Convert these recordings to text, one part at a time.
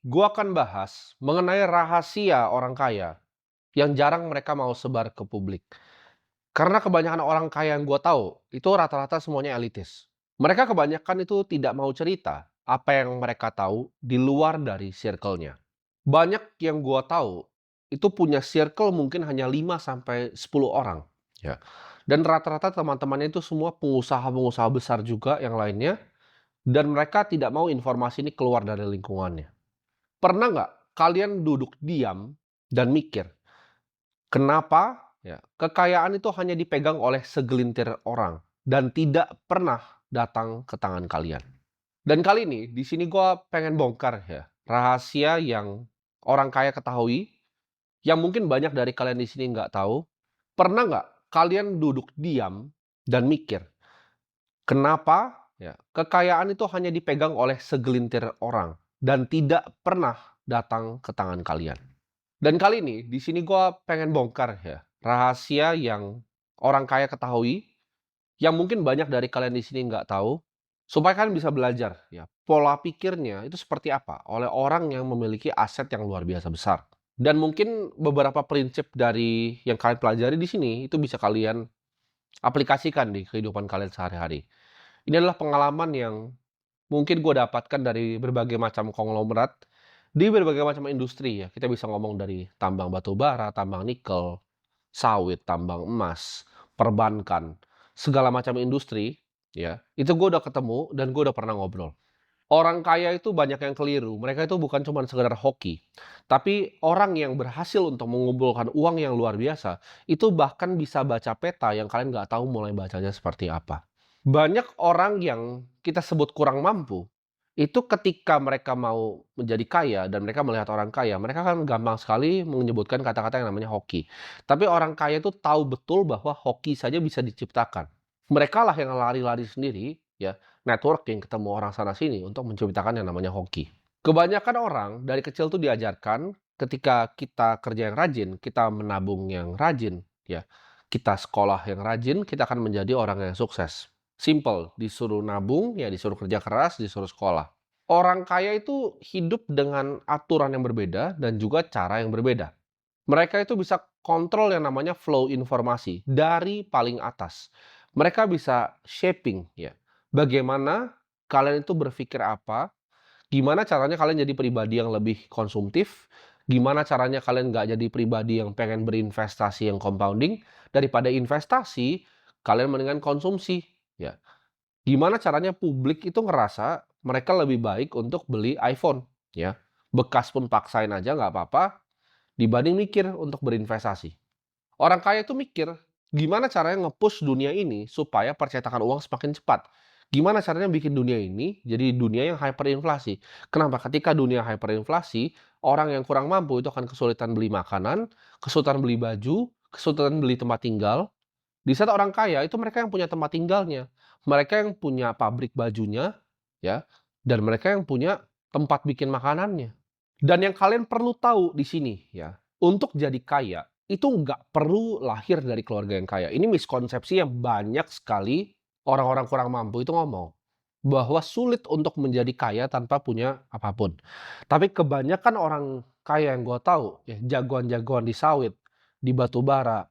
gua akan bahas mengenai rahasia orang kaya yang jarang mereka mau sebar ke publik. Karena kebanyakan orang kaya yang gua tahu, itu rata-rata semuanya elitis. Mereka kebanyakan itu tidak mau cerita apa yang mereka tahu di luar dari circle-nya. Banyak yang gua tahu, itu punya circle mungkin hanya 5 sampai 10 orang, ya. Dan rata-rata teman-temannya itu semua pengusaha-pengusaha besar juga yang lainnya, dan mereka tidak mau informasi ini keluar dari lingkungannya. Pernah nggak kalian duduk diam dan mikir, kenapa kekayaan itu hanya dipegang oleh segelintir orang dan tidak pernah datang ke tangan kalian? Dan kali ini, di sini gua pengen bongkar rahasia yang orang kaya ketahui, yang mungkin banyak dari kalian di sini nggak tahu. Pernah nggak kalian duduk diam dan mikir, kenapa kekayaan itu hanya dipegang oleh segelintir orang dan tidak pernah datang ke tangan kalian? Dan kali ini, di sini gua pengen bongkar rahasia yang orang kaya ketahui, yang mungkin banyak dari kalian di sini nggak tahu, supaya kalian bisa belajar pola pikirnya itu seperti apa oleh orang yang memiliki aset yang luar biasa besar. Dan mungkin beberapa prinsip dari yang kalian pelajari di sini, itu bisa kalian aplikasikan di kehidupan kalian sehari-hari. Ini adalah pengalaman yang mungkin gue dapatkan dari berbagai macam konglomerat, di berbagai macam industri ya. Kita bisa ngomong dari tambang batu bara, tambang nikel, sawit, tambang emas, perbankan, segala macam industri, ya. Itu gue udah ketemu dan gue udah pernah ngobrol. Orang kaya itu banyak yang keliru, mereka itu bukan cuma sekedar hoki. Tapi orang yang berhasil untuk mengumpulkan uang yang luar biasa, itu bahkan bisa baca peta yang kalian nggak tahu mulai bacanya seperti apa. Banyak orang yang kita sebut kurang mampu, itu ketika mereka mau menjadi kaya dan mereka melihat orang kaya, mereka kan gampang sekali menyebutkan kata-kata yang namanya hoki. Tapi orang kaya itu tahu betul bahwa hoki saja bisa diciptakan. Mereka lah yang lari-lari sendiri, ya, networking, ketemu orang sana sini untuk menciptakan yang namanya hoki. Kebanyakan orang dari kecil tuh diajarkan ketika kita kerja yang rajin, kita menabung yang rajin, ya, kita sekolah yang rajin, kita akan menjadi orang yang sukses. Simple, disuruh nabung, ya disuruh kerja keras, disuruh sekolah. Orang kaya itu hidup dengan aturan yang berbeda dan juga cara yang berbeda. Mereka itu bisa kontrol yang namanya flow informasi dari paling atas. Mereka bisa shaping ya. Bagaimana kalian itu berpikir apa, gimana caranya kalian jadi pribadi yang lebih konsumtif, gimana caranya kalian nggak jadi pribadi yang pengen berinvestasi yang compounding, daripada investasi, kalian mendingan konsumsi ya. Gimana caranya publik itu ngerasa mereka lebih baik untuk beli iPhone ya. Bekas pun paksain aja nggak apa-apa, dibanding mikir untuk berinvestasi. Orang kaya itu mikir, gimana caranya nge-push dunia ini supaya percetakan uang semakin cepat. Gimana caranya bikin dunia ini jadi dunia yang hyperinflasi. Kenapa? Ketika dunia hyperinflasi, orang yang kurang mampu itu akan kesulitan beli makanan, kesulitan beli baju, kesulitan beli tempat tinggal. Di saat orang kaya itu mereka yang punya tempat tinggalnya, mereka yang punya pabrik bajunya, ya, dan mereka yang punya tempat bikin makanannya. Dan yang kalian perlu tahu di sini ya, untuk jadi kaya itu nggak perlu lahir dari keluarga yang kaya. Ini miskonsepsi yang banyak sekali orang-orang kurang mampu itu ngomong, bahwa sulit untuk menjadi kaya tanpa punya apapun. Tapi kebanyakan orang kaya yang gue tahu, ya, jagoan-jagoan di sawit, di batu bara,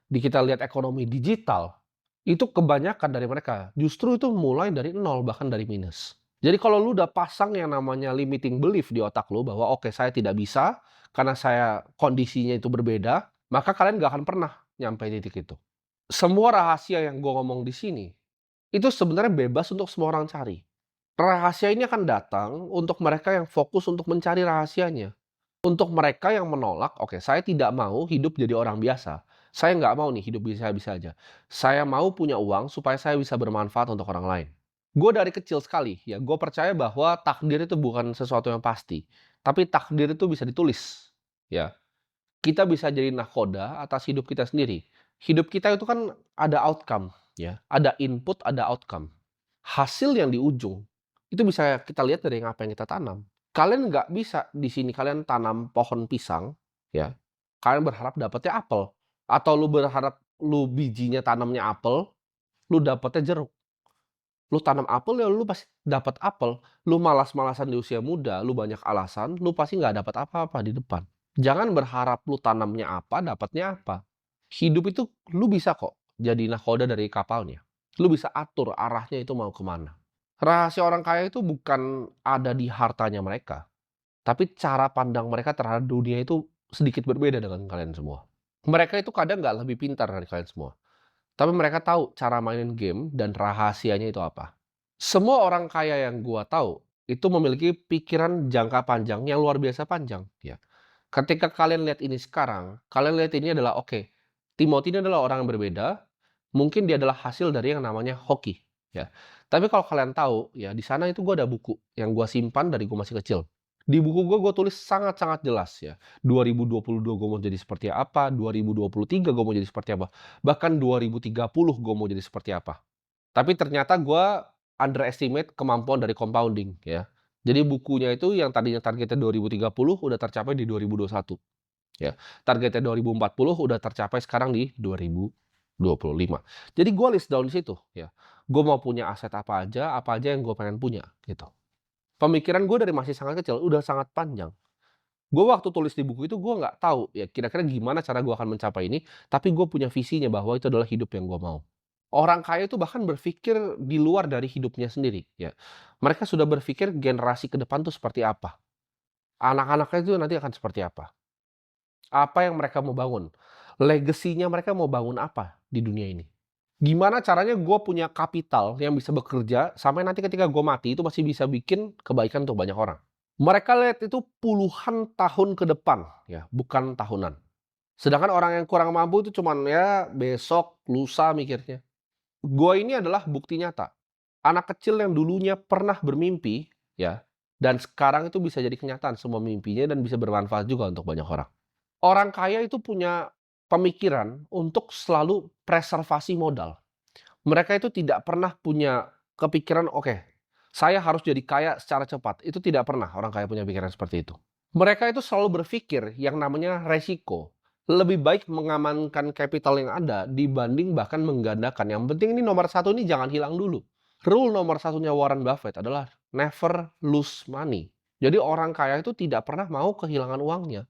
di kita lihat ekonomi digital, itu kebanyakan dari mereka justru itu mulai dari nol, bahkan dari minus. Jadi kalau lu udah pasang yang namanya limiting belief di otak lu bahwa, "Oke, saya tidak bisa karena saya kondisinya itu berbeda," maka kalian nggak akan pernah nyampe titik itu. Semua rahasia yang gua ngomong di sini, itu sebenarnya bebas untuk semua orang cari. Rahasia ini akan datang untuk mereka yang fokus untuk mencari rahasianya. Untuk mereka yang menolak, "Oke, saya tidak mau hidup jadi orang biasa. Saya nggak mau nih hidup bisa-bisa aja. Saya mau punya uang supaya saya bisa bermanfaat untuk orang lain." Gue dari kecil sekali ya, gue percaya bahwa takdir itu bukan sesuatu yang pasti, tapi takdir itu bisa ditulis, ya. Kita bisa jadi nahkoda atas hidup kita sendiri. Hidup kita itu kan ada outcome, ya, ada input, ada outcome. Hasil yang di ujung, itu bisa kita lihat dari apa yang kita tanam. Kalian nggak bisa di sini kalian tanam pohon pisang, ya, kalian berharap dapatnya apel, atau lu berharap lu bijinya tanamnya apel, lu dapatnya jeruk. Lu tanam apel ya lu pasti dapat apel, lu malas-malasan di usia muda, lu banyak alasan, lu pasti nggak dapat apa-apa di depan. Jangan berharap lu tanamnya apa, dapatnya apa. Hidup itu lu bisa kok jadi nahkoda dari kapalnya. Lu bisa atur arahnya itu mau kemana. Rahasia orang kaya itu bukan ada di hartanya mereka, tapi cara pandang mereka terhadap dunia itu sedikit berbeda dengan kalian semua. Mereka itu kadang nggak lebih pintar dari kalian semua, tapi mereka tahu cara mainin game dan rahasianya itu apa. Semua orang kaya yang gua tahu, itu memiliki pikiran jangka panjang yang luar biasa panjang, ya. Ketika kalian lihat ini sekarang, kalian lihat ini adalah, oke, Timothy ini adalah orang yang berbeda, mungkin dia adalah hasil dari yang namanya hoki, ya. Tapi kalau kalian tahu, ya, di sana itu gua ada buku yang gua simpan dari gua masih kecil. Di buku gua tulis sangat-sangat jelas, ya. 2022 gua mau jadi seperti apa, 2023 gua mau jadi seperti apa, bahkan 2030 gua mau jadi seperti apa. Tapi ternyata gua underestimate kemampuan dari compounding, ya. Jadi bukunya itu yang tadinya targetnya 2030 udah tercapai di 2021, ya. Targetnya 2040 udah tercapai sekarang di 2025. Jadi gua list down di situ, ya. Gua mau punya aset apa aja yang gua pengen punya, gitu. Pemikiran gue dari masih sangat kecil udah sangat panjang. Gue waktu tulis di buku itu gue nggak tahu ya kira-kira gimana cara gue akan mencapai ini, tapi gue punya visinya bahwa itu adalah hidup yang gue mau. Orang kaya itu bahkan berpikir di luar dari hidupnya sendiri, ya. Mereka sudah berpikir generasi ke depan tuh seperti apa, anak-anaknya itu nanti akan seperti apa, yang mereka mau bangun, legasinya mereka mau bangun apa di dunia ini. Gimana caranya gue punya kapital yang bisa bekerja sampai nanti ketika gue mati itu masih bisa bikin kebaikan untuk banyak orang. Mereka lihat itu puluhan tahun ke depan, ya, bukan tahunan. Sedangkan orang yang kurang mampu itu cuman ya besok, lusa mikirnya. Gua ini adalah bukti nyata. Anak kecil yang dulunya pernah bermimpi, ya, dan sekarang itu bisa jadi kenyataan semua mimpinya dan bisa bermanfaat juga untuk banyak orang. Orang kaya itu punya pemikiran untuk selalu preservasi modal. Mereka itu tidak pernah punya kepikiran, "Oke, saya harus jadi kaya secara cepat." Itu tidak pernah orang kaya punya pikiran seperti itu. Mereka itu selalu berpikir yang namanya resiko. Lebih baik mengamankan kapital yang ada dibanding bahkan menggandakan. Yang penting ini nomor satu ini jangan hilang dulu. Rule nomor satunya Warren Buffett adalah never lose money. Jadi orang kaya itu tidak pernah mau kehilangan uangnya.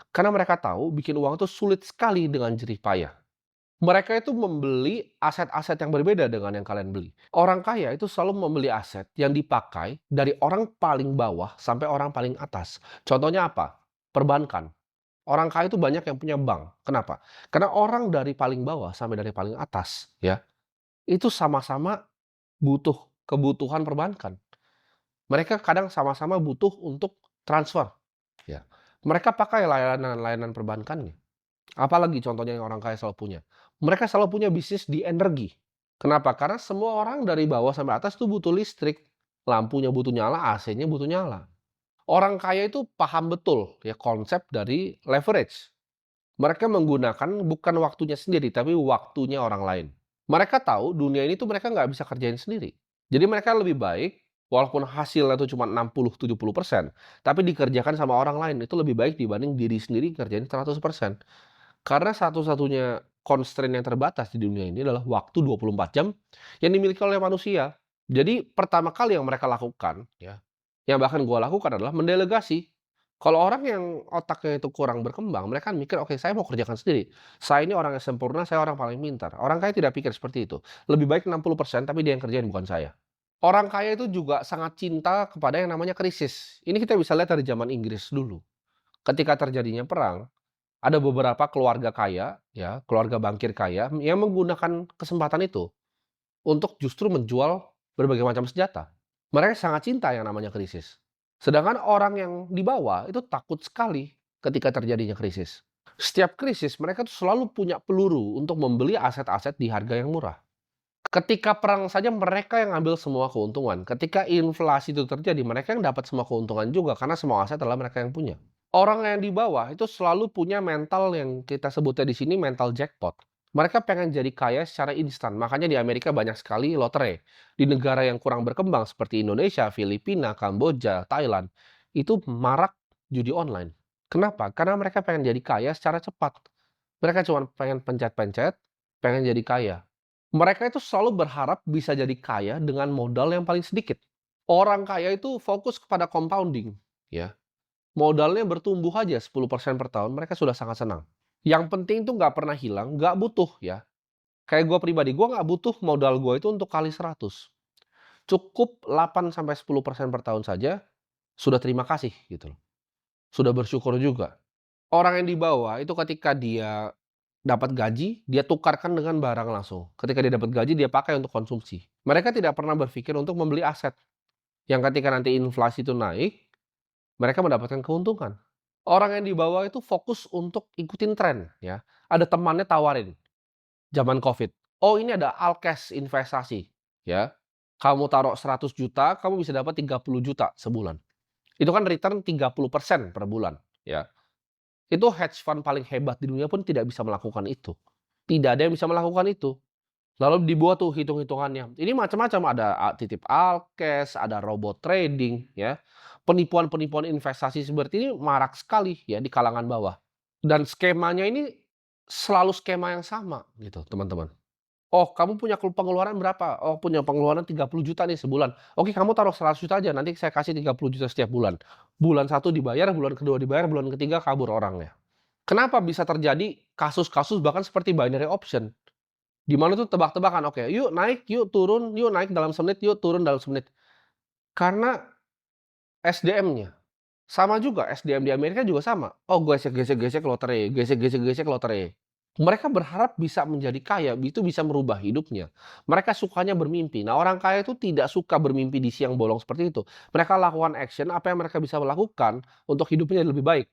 Karena mereka tahu bikin uang itu sulit sekali dengan jerih payah. Mereka itu membeli aset-aset yang berbeda dengan yang kalian beli. Orang kaya itu selalu membeli aset yang dipakai dari orang paling bawah sampai orang paling atas. Contohnya apa? Perbankan. Orang kaya itu banyak yang punya bank. Kenapa? Karena orang dari paling bawah sampai dari paling atas, ya, itu sama-sama butuh kebutuhan perbankan. Mereka kadang sama-sama butuh untuk transfer, ya. Mereka pakai layanan-layanan perbankannya. Apalagi contohnya yang orang kaya selalu punya. Mereka selalu punya bisnis di energi. Kenapa? Karena semua orang dari bawah sampai atas tuh butuh listrik. Lampunya butuh nyala, AC-nya butuh nyala. Orang kaya itu paham betul ya konsep dari leverage. Mereka menggunakan bukan waktunya sendiri, tapi waktunya orang lain. Mereka tahu dunia ini tuh mereka nggak bisa kerjain sendiri. Jadi mereka lebih baik, walaupun hasilnya tuh cuma 60-70%, tapi dikerjakan sama orang lain. Itu lebih baik dibanding diri sendiri kerjain 100%. Karena satu-satunya constraint yang terbatas di dunia ini adalah waktu 24 jam yang dimiliki oleh manusia. Jadi pertama kali yang mereka lakukan, ya, yang bahkan gua lakukan adalah mendelegasi. Kalau orang yang otaknya itu kurang berkembang, mereka kan mikir, "Oke, saya mau kerjakan sendiri. Saya ini orang yang sempurna, saya orang paling pintar." Orang kaya tidak pikir seperti itu. Lebih baik 60% tapi dia yang kerjain bukan saya. Orang kaya itu juga sangat cinta kepada yang namanya krisis. Ini kita bisa lihat dari zaman Inggris dulu. Ketika terjadinya perang, ada beberapa keluarga kaya, ya, keluarga bankir kaya yang menggunakan kesempatan itu untuk justru menjual berbagai macam senjata. Mereka sangat cinta yang namanya krisis. Sedangkan orang yang di bawah itu takut sekali ketika terjadinya krisis. Setiap krisis mereka tuh selalu punya peluru untuk membeli aset-aset di harga yang murah. Ketika perang saja mereka yang ambil semua keuntungan. Ketika inflasi itu terjadi, mereka yang dapat semua keuntungan juga karena semua aset adalah mereka yang punya. Orang yang di bawah itu selalu punya mental yang kita sebutnya di sini mental jackpot. Mereka pengen jadi kaya secara instan. Makanya di Amerika banyak sekali lotre. Di negara yang kurang berkembang seperti Indonesia, Filipina, Kamboja, Thailand, itu marak judi online. Kenapa? Karena mereka pengen jadi kaya secara cepat. Mereka cuma pengen pencet-pencet, pengen jadi kaya. Mereka itu selalu berharap bisa jadi kaya dengan modal yang paling sedikit. Orang kaya itu fokus kepada compounding, ya. Modalnya bertumbuh aja 10% per tahun, mereka sudah sangat senang. Yang penting tuh nggak pernah hilang, nggak butuh ya. Kayak gue pribadi, gue nggak butuh modal gue itu untuk kali 100. Cukup 8-10% per tahun saja, sudah terima kasih gitu loh. Sudah bersyukur juga. Orang yang di bawah itu ketika dia dapat gaji, dia tukarkan dengan barang langsung. Ketika dia dapat gaji, dia pakai untuk konsumsi. Mereka tidak pernah berpikir untuk membeli aset. Yang ketika nanti inflasi itu naik, mereka mendapatkan keuntungan. Orang yang di bawah itu fokus untuk ikutin tren ya. Ada temannya tawarin, zaman Covid, "Oh ini ada Alkes investasi, ya. Kamu taruh 100 juta, kamu bisa dapat 30 juta sebulan." Itu kan return 30% per bulan, ya. Itu hedge fund paling hebat di dunia pun tidak bisa melakukan itu. Tidak ada yang bisa melakukan itu. Lalu dibuat tuh hitung-hitungannya. Ini macam-macam, ada titip Alkes, ada robot trading, ya. Penipuan-penipuan investasi seperti ini marak sekali ya di kalangan bawah. Dan skemanya ini selalu skema yang sama gitu, teman-teman. Oh, kamu punya pengeluaran berapa? Oh, punya pengeluaran 30 juta nih sebulan. Oke, kamu taruh 100 juta aja, nanti saya kasih 30 juta setiap bulan. Bulan satu dibayar, bulan kedua dibayar, bulan ketiga kabur orangnya. Kenapa bisa terjadi kasus-kasus bahkan seperti binary option? Di mana tuh tebak-tebakan, oke, yuk naik, yuk turun, yuk naik dalam semenit, yuk turun dalam semenit. Karena SDM-nya. Sama juga, SDM di Amerika juga sama. Oh, gesek-gesek-gesek lotre, gesek-gesek-gesek lotre. Mereka berharap bisa menjadi kaya, itu bisa merubah hidupnya. Mereka sukanya bermimpi. Nah, orang kaya itu tidak suka bermimpi di siang bolong seperti itu. Mereka lakukan action, apa yang mereka bisa lakukan untuk hidupnya lebih baik.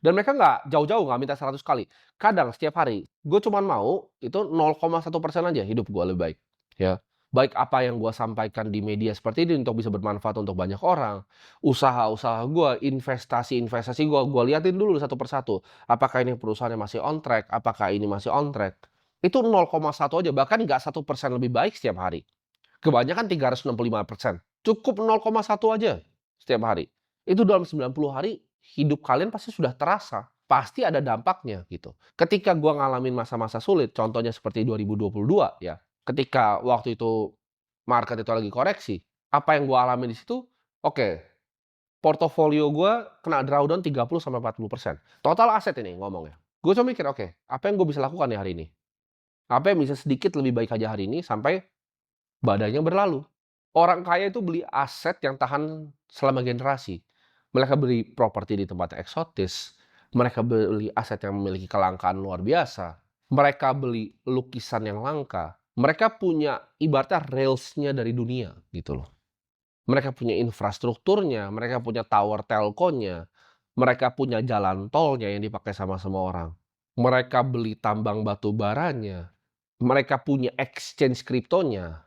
Dan mereka nggak jauh-jauh, nggak minta 100 kali. Kadang setiap hari, gue cuma mau itu 0,1% aja hidup gue lebih baik. Ya, baik apa yang gue sampaikan di media seperti ini untuk bisa bermanfaat untuk banyak orang. Usaha-usaha gue, investasi-investasi gue liatin dulu satu persatu. Apakah ini perusahaannya masih on track? Apakah ini masih on track? Itu 0,1 aja, bahkan nggak 1% lebih baik setiap hari. Kebanyakan 365%. Cukup 0,1 aja setiap hari. Itu dalam 90 hari, hidup kalian pasti sudah terasa. Pasti ada dampaknya gitu. Ketika gua ngalamin masa-masa sulit, contohnya seperti 2022 ya, ketika waktu itu market itu lagi koreksi, apa yang gua alamin di situ, oke, portofolio gua kena drawdown 30-40%. Total aset ini ngomongnya. Gue cuma mikir, oke, apa yang gue bisa lakukan nih hari ini? Apa yang bisa sedikit lebih baik aja hari ini sampai badainya berlalu. Orang kaya itu beli aset yang tahan selama generasi. Mereka beli properti di tempat eksotis, mereka beli aset yang memiliki kelangkaan luar biasa, mereka beli lukisan yang langka, mereka punya ibaratnya rails-nya dari dunia gitu loh. Mereka punya infrastrukturnya, mereka punya tower telkonya, mereka punya jalan tolnya yang dipakai sama semua orang. Mereka beli tambang batu baranya, mereka punya exchange kriptonya.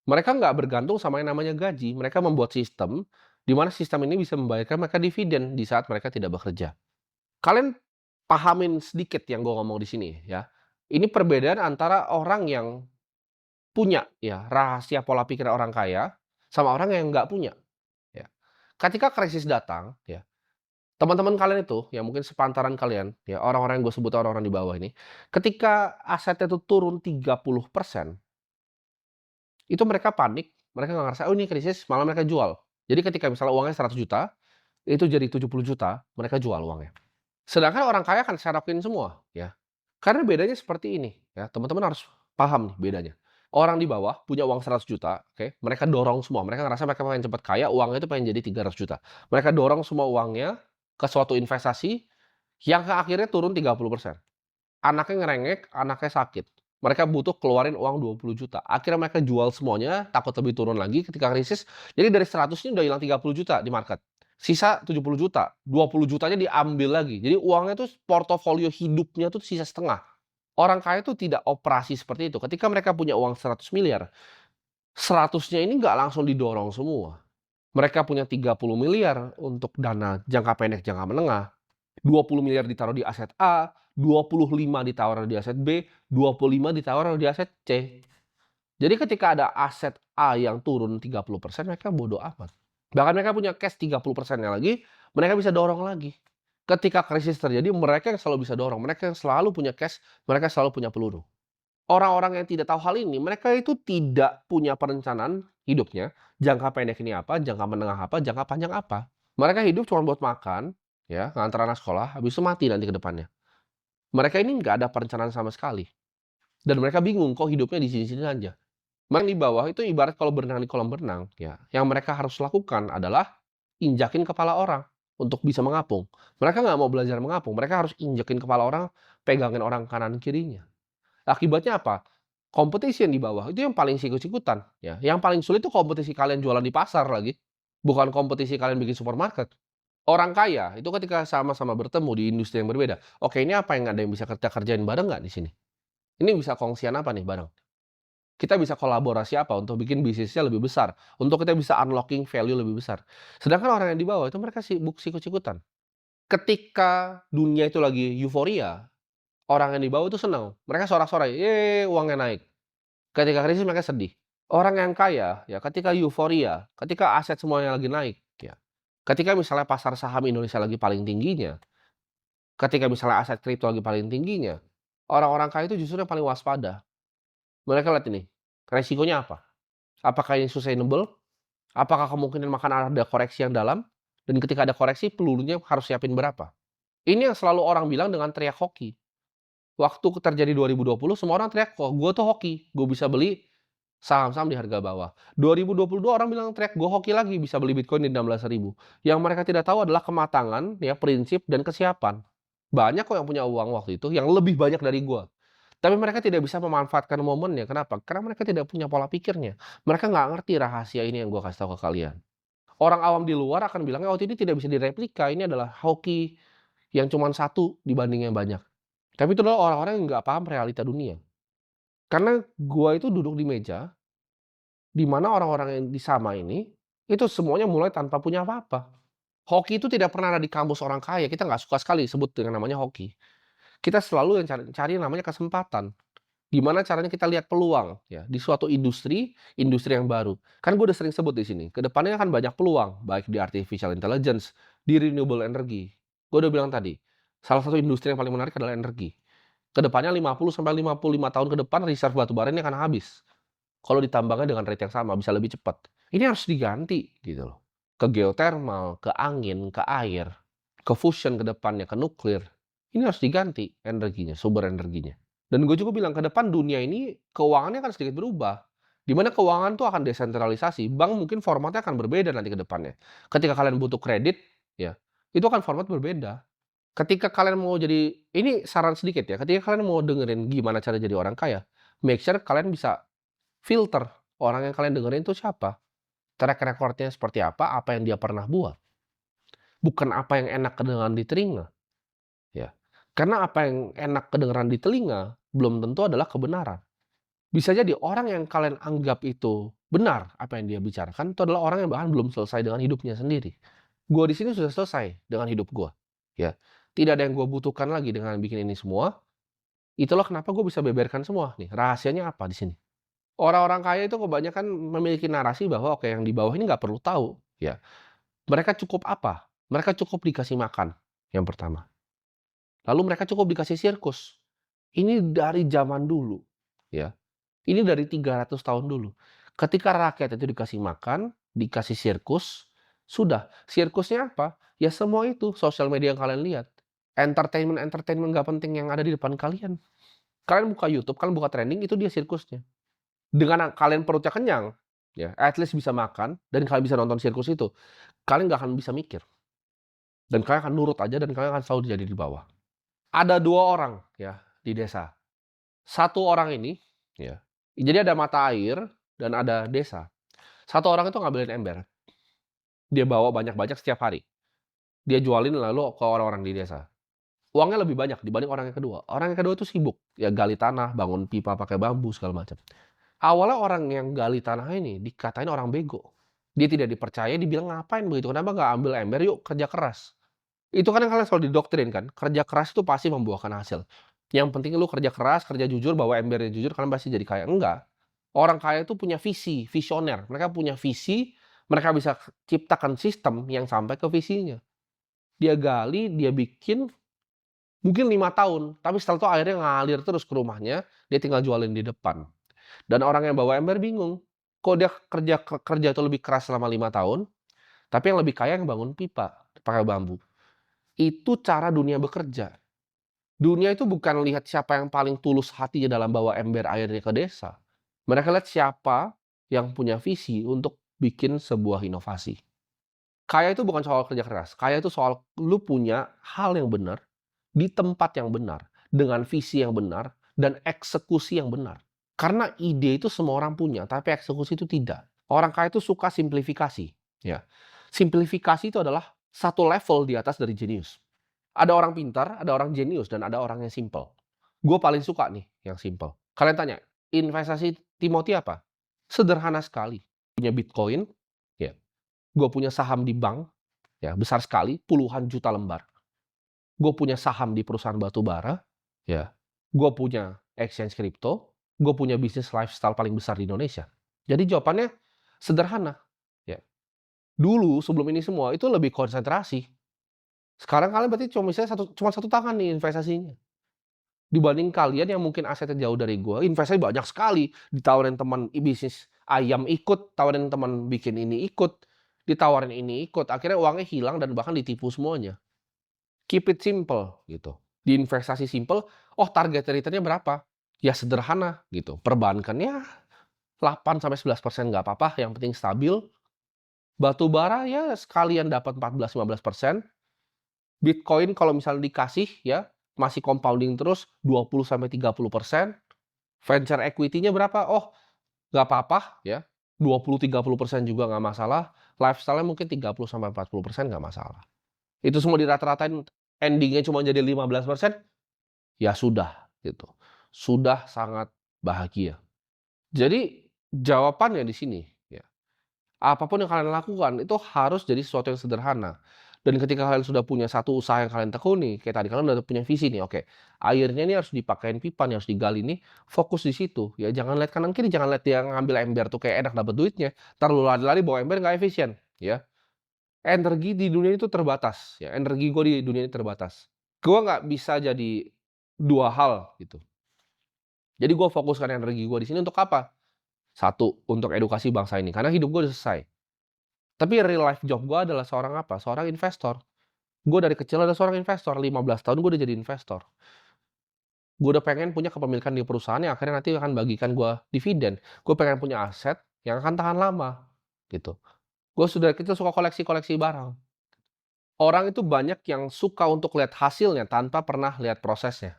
Mereka nggak bergantung sama yang namanya gaji, mereka membuat sistem, di mana sistem ini bisa membayarkan mereka dividen di saat mereka tidak bekerja. Kalian pahamin sedikit yang gue ngomong di sini ya. Ini perbedaan antara orang yang punya ya rahasia pola pikir orang kaya, sama orang yang nggak punya ya. Ketika krisis datang ya, teman-teman kalian itu yang mungkin sepantaran kalian ya, orang-orang yang gue sebut orang-orang di bawah ini, ketika asetnya itu turun 30%, itu mereka panik, mereka nggak ngerasa, "Oh ini krisis," malah mereka jual. Jadi ketika misalnya uangnya 100 juta, itu jadi 70 juta, mereka jual uangnya. Sedangkan orang kaya akan serokin semua, ya. Karena bedanya seperti ini, ya, teman-teman harus paham nih bedanya. Orang di bawah punya uang 100 juta, oke, mereka dorong semua, mereka ngerasa mereka pengen cepat kaya, uangnya itu pengen jadi 300 juta. Mereka dorong semua uangnya ke suatu investasi yang akhirnya turun 30%. Anaknya ngerengek, anaknya sakit. Mereka butuh keluarin uang 20 juta. Akhirnya mereka jual semuanya, takut lebih turun lagi ketika krisis. Jadi dari 100 ini udah hilang 30 juta di market. Sisa 70 juta, 20 jutanya diambil lagi. Jadi uangnya tuh portofolio hidupnya tuh sisa setengah. Orang kaya tuh tidak operasi seperti itu. Ketika mereka punya uang 100 miliar, 100-nya ini nggak langsung didorong semua. Mereka punya 30 miliar untuk dana jangka pendek, jangka menengah. 20 miliar ditaruh di aset A, 25 ditaruh di aset B, 25 ditaruh di aset C. Jadi ketika ada aset A yang turun 30%, mereka bodo amat. Bahkan mereka punya cash 30%-nya lagi, mereka bisa dorong lagi. Ketika krisis terjadi, mereka yang selalu bisa dorong, mereka yang selalu punya cash, mereka selalu punya peluru. Orang-orang yang tidak tahu hal ini, mereka itu tidak punya perencanaan hidupnya, jangka pendek ini apa, jangka menengah apa, jangka panjang apa. Mereka hidup cuma buat makan, ya, ngantar anak sekolah, habis itu mati nanti ke depannya. Mereka ini nggak ada perencanaan sama sekali. Dan mereka bingung kok hidupnya di sini-sini aja. Mereka di bawah itu ibarat kalau berenang di kolam renang, ya, yang mereka harus lakukan adalah injakin kepala orang untuk bisa mengapung. Mereka nggak mau belajar mengapung, mereka harus injekin kepala orang, pegangin orang kanan kirinya. Akibatnya apa? Kompetisi yang di bawah itu yang paling sikut-sikutan, ya. Yang paling sulit itu kompetisi kalian jualan di pasar lagi, bukan kompetisi kalian bikin supermarket. Orang kaya itu ketika sama-sama bertemu di industri yang berbeda, oke ini apa yang ada yang bisa kita kerjain bareng nggak di sini? Ini bisa kongsian apa nih bareng? Kita bisa kolaborasi apa untuk bikin bisnisnya lebih besar, untuk kita bisa unlocking value lebih besar. Sedangkan orang yang di bawah itu mereka sibuk sikut-sikutan. Ketika dunia itu lagi euforia, orang yang di bawah itu senang. Mereka sorak-sorai, "Yeay, uangnya naik." Ketika krisis mereka sedih. Orang yang kaya, ya ketika euforia, ketika aset semuanya lagi naik, ya. Ketika misalnya pasar saham Indonesia lagi paling tingginya, ketika misalnya aset kripto lagi paling tingginya, orang-orang kaya itu justru yang paling waspada. Mereka lihat ini, resikonya apa? Apakah ini sustainable? Apakah kemungkinan makan ada koreksi yang dalam? Dan ketika ada koreksi, pelurunya harus siapin berapa? Ini yang selalu orang bilang dengan teriak hoki. Waktu terjadi 2020, semua orang teriak, "Kok gue tuh hoki, gue bisa beli saham-saham di harga bawah." 2022 orang bilang teriak, "Gue hoki lagi, bisa beli Bitcoin di 16.000." Yang mereka tidak tahu adalah kematangan, ya, prinsip, dan kesiapan. Banyak kok yang punya uang waktu itu, yang lebih banyak dari gue. Tapi mereka tidak bisa memanfaatkan momennya. Kenapa? Karena mereka tidak punya pola pikirnya. Mereka nggak ngerti rahasia ini yang gue kasih tahu ke kalian. Orang awam di luar akan bilangnya, "Oh, ini tidak bisa direplika, ini adalah hoki yang cuma satu dibanding yang banyak." Tapi itu adalah orang-orang yang nggak paham realita dunia. Karena gua itu duduk di meja, di mana orang-orang yang di sama ini, itu semuanya mulai tanpa punya apa-apa. Hoki itu tidak pernah ada di kamus orang kaya, kita nggak suka sekali sebut dengan namanya hoki. Kita selalu yang cari cari yang namanya kesempatan. Gimana caranya kita lihat peluang ya di suatu industri, industri yang baru. Kan gue udah sering sebut di sini, ke depannya akan banyak peluang, baik di artificial intelligence, di renewable energy. Gue udah bilang tadi, salah satu industri yang paling menarik adalah energi. Kedepannya 50 sampai 55 tahun ke depan reserve batubara ini akan habis. Kalau ditambangnya dengan rate yang sama bisa lebih cepat. Ini harus diganti gitu loh. Ke geothermal, ke angin, ke air, ke fusion ke depannya, ke nuklir. Ini harus diganti energinya, sumber energinya. Dan gue juga bilang ke depan dunia ini keuangannya akan sedikit berubah. Di mana keuangan tuh akan desentralisasi. Bank mungkin formatnya akan berbeda nanti ke depannya. Ketika kalian butuh kredit, ya, itu akan format berbeda. Ketika kalian mau jadi ini saran sedikit ya, ketika kalian mau dengerin gimana cara jadi orang kaya, make sure kalian bisa filter orang yang kalian dengerin itu siapa, track record-nya seperti apa yang dia pernah buat, bukan apa yang enak kedengeran di telinga, ya. Karena apa yang enak kedengeran di telinga belum tentu adalah kebenaran. Bisa jadi orang yang kalian anggap itu benar apa yang dia bicarakan itu adalah orang yang bahkan belum selesai dengan hidupnya sendiri. Gua di sini sudah selesai dengan hidup gua, ya. Tidak ada yang gua butuhkan lagi dengan bikin ini semua. Itulah kenapa gue bisa beberkan semua nih, rahasianya apa di sini. Orang-orang kaya itu kebanyakan memiliki narasi bahwa oke yang di bawah ini nggak perlu tahu, ya. Mereka cukup apa? Mereka cukup dikasih makan, yang pertama. Lalu mereka cukup dikasih sirkus. Ini dari zaman dulu, ya. Ini dari 300 tahun dulu. Ketika rakyat itu dikasih makan, dikasih sirkus, sudah. Sirkusnya apa? Ya semua itu, sosial media yang kalian lihat. Entertainment nggak penting yang ada di depan kalian. Kalian buka YouTube, kalian buka trending, itu dia sirkusnya. Dengan kalian perutnya kenyang, ya, at least bisa makan, dan kalian bisa nonton sirkus itu, kalian nggak akan bisa mikir. Dan kalian akan nurut aja, dan kalian akan selalu jadi di bawah. Ada 2 orang, ya, di desa. Satu orang ini, ya, jadi ada mata air, dan ada desa. Satu orang itu ngambilin ember. Dia bawa banyak-banyak setiap hari. Dia jualin lalu ke orang-orang di desa. Uangnya lebih banyak dibanding orang yang kedua. Orang yang kedua itu sibuk, ya gali tanah, bangun pipa pakai bambu, segala macam. Awalnya orang yang gali tanah ini dikatain orang bego. Dia tidak dipercaya, dibilang, "Ngapain begitu? Kenapa nggak ambil ember? Yuk kerja keras." Itu kan yang kalian selalu didoktrin kan, kerja keras itu pasti membuahkan hasil. Yang penting lu kerja keras, kerja jujur, bawa embernya jujur, kalian pasti jadi kaya. Enggak. Orang kaya itu punya visi, visioner. Mereka punya visi, mereka bisa ciptakan sistem yang sampai ke visinya. Dia gali, dia bikin, Mungkin 5 tahun, tapi setelah itu airnya ngalir terus ke rumahnya, dia tinggal jualin di depan. Dan orang yang bawa ember bingung, kok dia kerja itu lebih keras selama 5 tahun, tapi yang lebih kaya yang bangun pipa pakai bambu. Itu cara dunia bekerja. Dunia itu bukan lihat siapa yang paling tulus hatinya dalam bawa ember airnya ke desa. Mereka lihat siapa yang punya visi untuk bikin sebuah inovasi. Kaya itu bukan soal kerja keras, kaya itu soal lu punya hal yang benar, di tempat yang benar, dengan visi yang benar, dan eksekusi yang benar. Karena ide itu semua orang punya, tapi eksekusi itu tidak. Orang kaya itu suka simplifikasi. Ya. Simplifikasi itu adalah satu level di atas dari jenius. Ada orang pintar, ada orang jenius, dan ada orang yang simple. Gue paling suka nih yang simple. Kalian tanya, investasi Timothy apa? Sederhana sekali. Punya Bitcoin, ya. Gue punya saham di bank, ya besar sekali, puluhan juta lembar. Gue punya saham di perusahaan batu bara, ya. Gue punya exchange crypto, gue punya bisnis lifestyle paling besar di Indonesia. Jadi jawabannya sederhana, ya. Dulu sebelum ini semua itu lebih konsentrasi. Sekarang kalian berarti cuma satu tangan nih investasinya. Dibanding kalian yang mungkin asetnya jauh dari gue, investasi banyak sekali. Ditawarin teman bisnis ayam ikut, tawarin teman bikin ini ikut, ditawarin ini ikut. Akhirnya uangnya hilang dan bahkan ditipu semuanya. Keep it simple gitu. Di investasi simple, oh target return-nya berapa? Ya sederhana gitu. Perbankannya 8-11% nggak apa-apa, yang penting stabil. Batu bara ya sekalian dapat 14-15%. Bitcoin kalau misalnya dikasih ya, masih compounding terus 20-30%. Venture equity-nya berapa? Oh, nggak apa-apa ya. 20-30% juga nggak masalah. Lifestyle-nya mungkin 30-40% nggak masalah. Itu semua dirata-ratain, ending-nya cuma jadi 15%, ya sudah gitu. Sudah sangat bahagia. Jadi jawabannya di sini ya. Apapun yang kalian lakukan itu harus jadi sesuatu yang sederhana. Dan ketika kalian sudah punya satu usaha yang kalian tekuni, kayak tadi kalian udah punya visi nih, oke, airnya ini harus dipakein pipa nih, harus digali nih, fokus di situ. Ya jangan lihat kanan kiri, jangan lihat dia ngambil ember tuh kayak enak dapat duitnya, entar lu lari-lari bawa ember nggak efisien, ya. Energi di dunia itu terbatas, ya. Energi gue di dunia ini terbatas. Gue nggak bisa jadi dua hal gitu. Jadi gue fokuskan energi gue di sini untuk apa? Satu, untuk edukasi bangsa ini, karena hidup gue udah selesai. Tapi real life job gue adalah seorang apa? Seorang investor. Gue dari kecil adalah seorang investor, 15 tahun gue udah jadi investor. Gue udah pengen punya kepemilikan di perusahaan yang akhirnya nanti akan bagikan gue dividen. Gue pengen punya aset yang akan tahan lama, gitu. Gue sudah dari kecil suka koleksi-koleksi barang. Orang itu banyak yang suka untuk lihat hasilnya tanpa pernah lihat prosesnya.